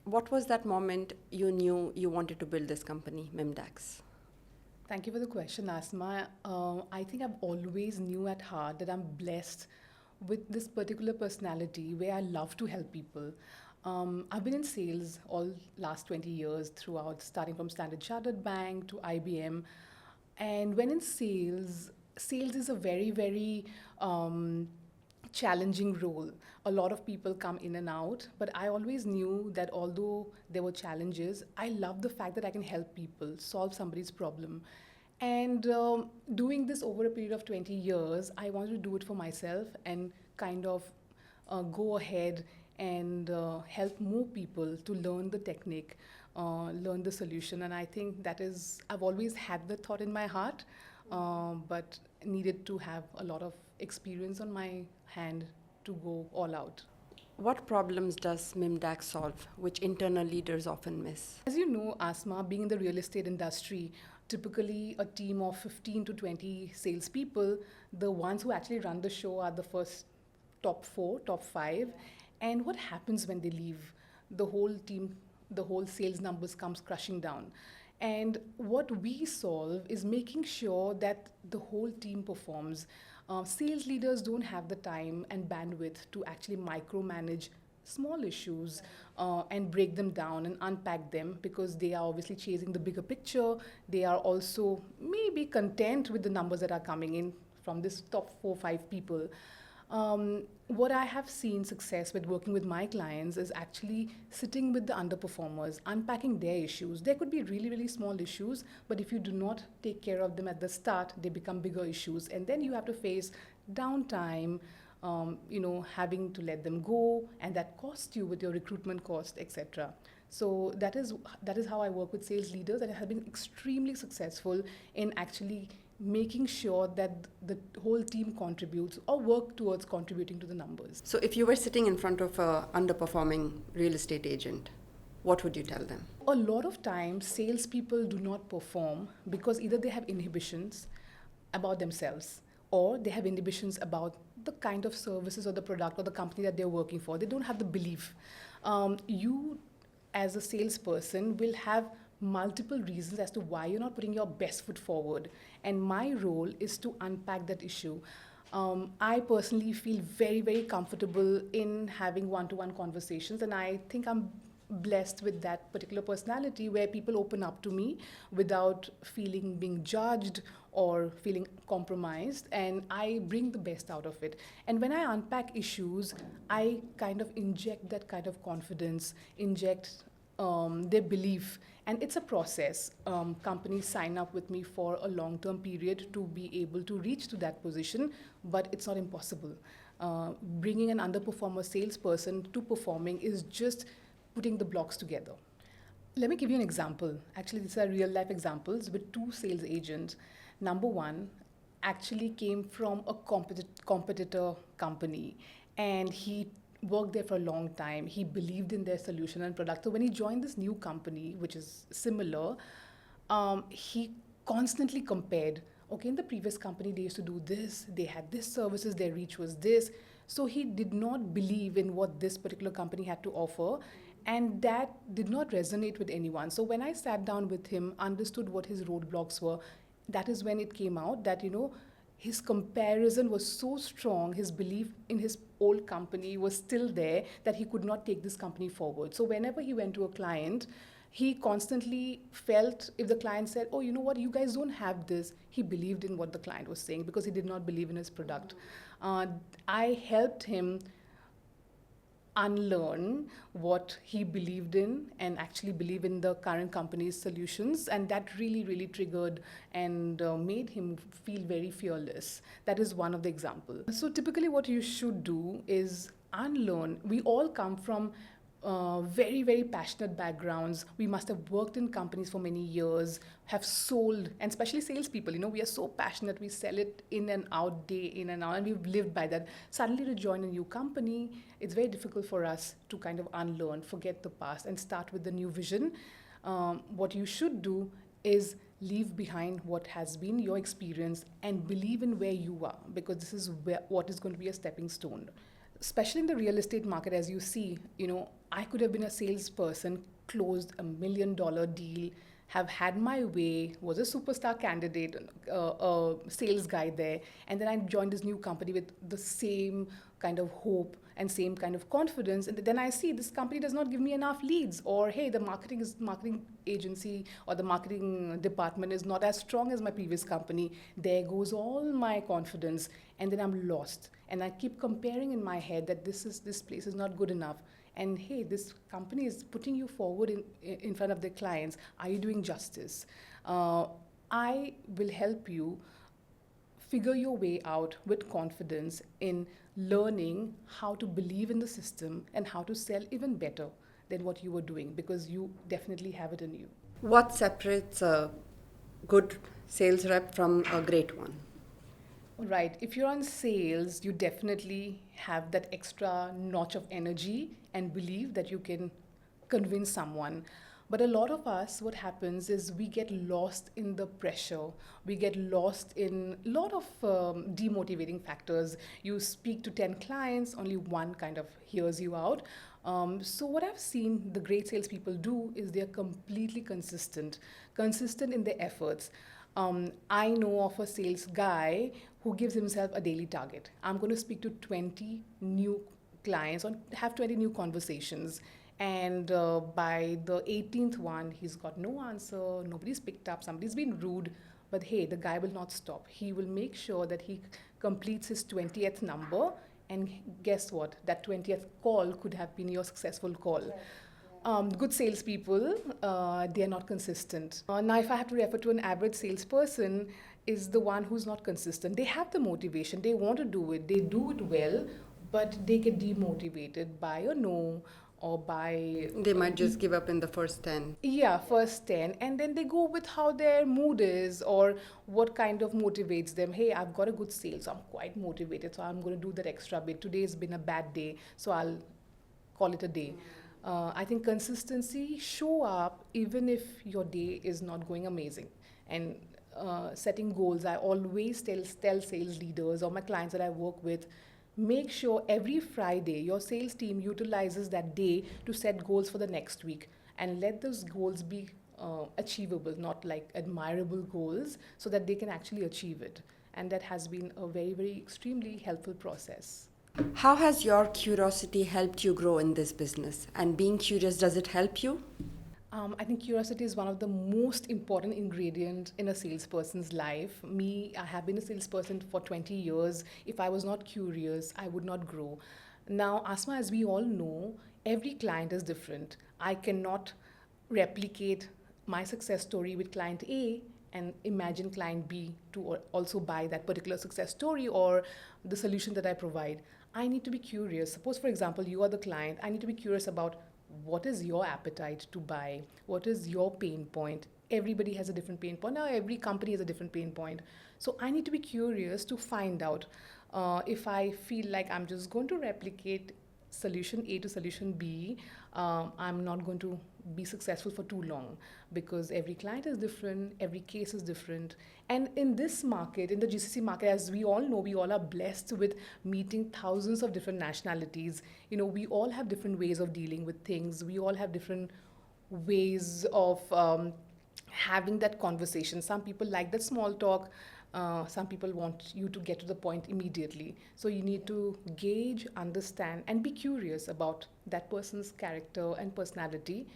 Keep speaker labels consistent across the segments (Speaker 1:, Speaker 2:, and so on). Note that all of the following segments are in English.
Speaker 1: What was that moment you knew you wanted to build this company, Mimdax?
Speaker 2: Thank you for the question, Asma. I think I've always knew at heart that I'm blessed with this particular personality where I love to help people. I've been in sales all last 20 years throughout, starting from Standard Chartered Bank to IBM. And when in sales, sales is a very, very challenging role. A lot of people come in and out, but I always knew that although there were challenges, I love the fact that I can help people solve somebody's problem. And doing this over a period of 20 years, I wanted to do it for myself and kind of go ahead and help more people to learn the technique, learn the solution. And I think that is, I've always had the thought in my heart, but needed to have a lot of experience on my hand to go all out.
Speaker 1: What problems does Mimdax solve, which internal leaders often miss?
Speaker 2: As you know, Asma, being in the real estate industry, typically a team of 15 to 20 salespeople, the ones who actually run the show are the first top four, top five. And what happens when they leave? The whole team, the whole sales numbers comes crushing down. And what we solve is making sure that the whole team performs. Sales leaders don't have the time and bandwidth to actually micromanage small issues and break them down and unpack them because they are obviously chasing the bigger picture. They are also maybe content with the numbers that are coming in from this top 4 or 5 people. What I have seen success with working with my clients is actually sitting with the underperformers, unpacking their issues. There could be really, really small issues, but if you do not take care of them at the start, they become bigger issues. And then you have to face downtime, having to let them go, and that costs you with your recruitment cost, etc. So that is how I work with sales leaders, and I have been extremely successful in actually making sure that the whole team contributes or work towards contributing to the numbers.
Speaker 1: So, if you were sitting in front of a underperforming real estate agent, what would you tell them?
Speaker 2: A lot of times, salespeople do not perform because either they have inhibitions about themselves or they have inhibitions about the kind of services or the product or the company that they're working for. They don't have the belief. You, as a salesperson, will have multiple reasons as to why you're not putting your best foot forward. And my role is to unpack that issue. I personally feel very, very comfortable in having one-to-one conversations, and I think I'm blessed with that particular personality where people open up to me without feeling being judged or feeling compromised, and I bring the best out of it. And when I unpack issues, I kind of inject that kind of confidence, inject their belief, and it's a process. Companies sign up with me for a long-term period to be able to reach to that position, but it's not impossible. Bringing an underperformer salesperson to performing is just putting the blocks together. Let me give you an example. Actually, these are real life examples with 2 sales agents. Number one actually came from a competitor company, and he worked there for a long time. He believed in their solution and product. So when he joined this new company, which is similar, he constantly compared. Okay, in the previous company, they used to do this, they had this services, their reach was this. So he did not believe in what this particular company had to offer, and that did not resonate with anyone. So when I sat down with him, understood what his roadblocks were, that is when it came out that, his comparison was so strong, his belief in his old company was still there, that he could not take this company forward. So whenever he went to a client, he constantly felt if the client said, oh, you know what, you guys don't have this, he believed in what the client was saying because he did not believe in his product. I helped him unlearn what he believed in and actually believe in the current company's solutions, and that really, really triggered and made him feel very fearless. That is one of the examples. So typically what you should do is unlearn. We all come from very, very passionate backgrounds. We must have worked in companies for many years, have sold, and especially salespeople, we are so passionate. We sell it in and out, day in and out, and we've lived by that. Suddenly to join a new company, it's very difficult for us to kind of unlearn, forget the past, and start with the new vision. What you should do is leave behind what has been your experience and believe in where you are, because this is what is going to be a stepping stone. especially in the real estate market, as you see, I could have been a salesperson, closed $1 million deal, have had my way, was a superstar candidate, a sales guy there, and then I joined this new company with the same kind of hope and same kind of confidence, and then I see this company does not give me enough leads, or hey, the marketing agency or the marketing department is not as strong as my previous company. There goes all my confidence, and then I'm lost, and I keep comparing in my head that this place is not good enough, and hey, this company is putting you forward in front of their clients. Are you doing justice? I will help you figure your way out with confidence in learning how to believe in the system and how to sell even better than what you were doing, because you definitely have it in you.
Speaker 1: What separates a good sales rep from a great one?
Speaker 2: Right. If you're on sales, you definitely have that extra notch of energy and believe that you can convince someone. But a lot of us, what happens is we get lost in the pressure. We get lost in a lot of demotivating factors. You speak to 10 clients, only one kind of hears you out. So what I've seen the great salespeople do is they're completely consistent in their efforts. I know of a sales guy who gives himself a daily target. I'm going to speak to 20 new clients or have 20 new conversations. And by the 18th one, he's got no answer, nobody's picked up, somebody's been rude. But hey, the guy will not stop. He will make sure that he completes his 20th number. And guess what? That 20th call could have been your successful call. Good salespeople, they are not consistent. Now, if I have to refer to an average salesperson, is the one who's not consistent. They have the motivation, they want to do it, they do it well, but they get demotivated by a no or by...
Speaker 1: They might just give up in the first 10.
Speaker 2: Yeah, first 10, and then they go with how their mood is or what kind of motivates them. Hey, I've got a good sale, so I'm quite motivated, so I'm going to do that extra bit. Today's been a bad day, so I'll call it a day. I think consistency, show up even if your day is not going amazing. And setting goals, I always tell sales leaders or my clients that I work with, make sure every Friday your sales team utilizes that day to set goals for the next week, and let those goals be achievable, not like admirable goals, so that they can actually achieve it. And that has been a very, very extremely helpful process.
Speaker 1: How has your curiosity helped you grow in this business? And being curious, does it help you?
Speaker 2: I think curiosity is one of the most important ingredients in a salesperson's life. I have been a salesperson for 20 years. If I was not curious, I would not grow. Now, Asma, as we all know, every client is different. I cannot replicate my success story with client A and imagine client B to also buy that particular success story or the solution that I provide. I need to be curious. Suppose, for example, you are the client. I need to be curious about what is your appetite to buy? What is your pain point? Everybody has a different pain point. Now, every company has a different pain point. So I need to be curious to find out if I feel like I'm just going to replicate solution A to solution B, I'm not going to be successful for too long, because every client is different, every case is different. And in this market, in the GCC market, as we all know, we all are blessed with meeting thousands of different nationalities. We all have different ways of dealing with things. We all have different ways of having that conversation. Some people like that small talk. Some people want you to get to the point immediately. So you need to gauge, understand, and be curious about that person's character and personality,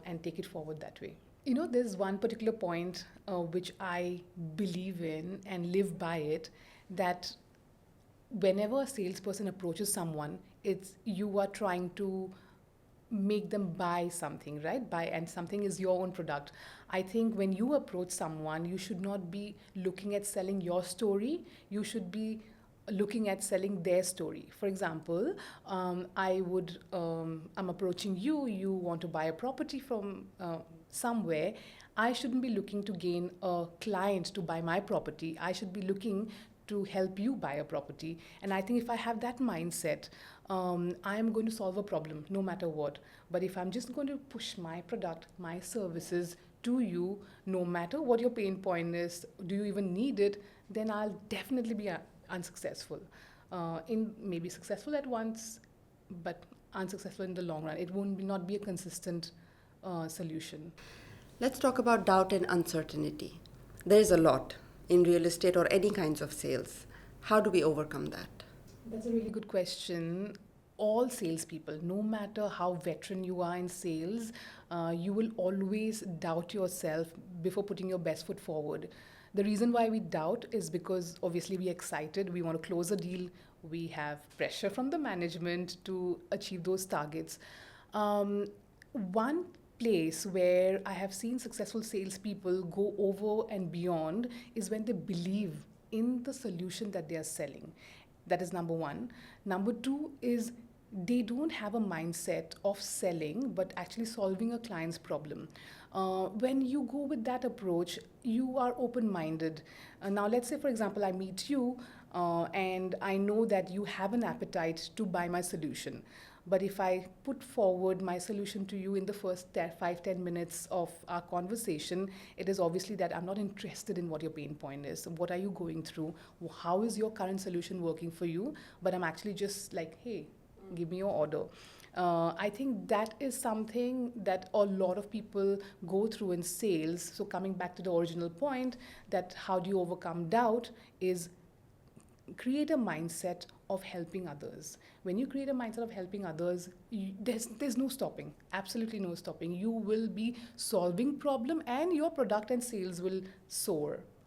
Speaker 2: and take it forward that way. There's one particular point which I believe in and live by it, that whenever a salesperson approaches someone, you are trying to make them buy something, right? And something is your own product. I think when you approach someone, you should not be looking at selling your story. You should be looking at selling their story. For example, I'm approaching you. You want to buy a property from somewhere. I shouldn't be looking to gain a client to buy my property. I should be looking to help you buy a property. And I think if I have that mindset, I'm going to solve a problem no matter what. But if I'm just going to push my product, my services to you, no matter what your pain point is, do you even need it, then I'll definitely be unsuccessful. in maybe successful at once, but unsuccessful in the long run. It won't be, not be a consistent solution.
Speaker 1: Let's talk about doubt and uncertainty. There is a lot in real estate or any kinds of sales. How do we overcome that?
Speaker 2: That's a really good question. All salespeople, no matter how veteran you are in sales, you will always doubt yourself before putting your best foot forward. The reason why we doubt is because obviously we're excited, we want to close a deal, we have pressure from the management to achieve those targets. One place where I have seen successful salespeople go over and beyond is when they believe in the solution that they are selling. That is number one. Number two is they don't have a mindset of selling but actually solving a client's problem. When you go with that approach, you are open minded. Now, let's say, for example, I meet you and I know that you have an appetite to buy my solution. But if I put forward my solution to you in the first 5-10 minutes of our conversation, it is obviously that I'm not interested in what your pain point is. What are you going through? How is your current solution working for you? But I'm actually just like, hey, give me your order. I think that is something that a lot of people go through in sales. So coming back to the original point, that how do you overcome doubt is create a mindset of helping others. When you create a mindset of helping others, there's no stopping, absolutely no stopping. You will be solving problem and your product and sales will soar.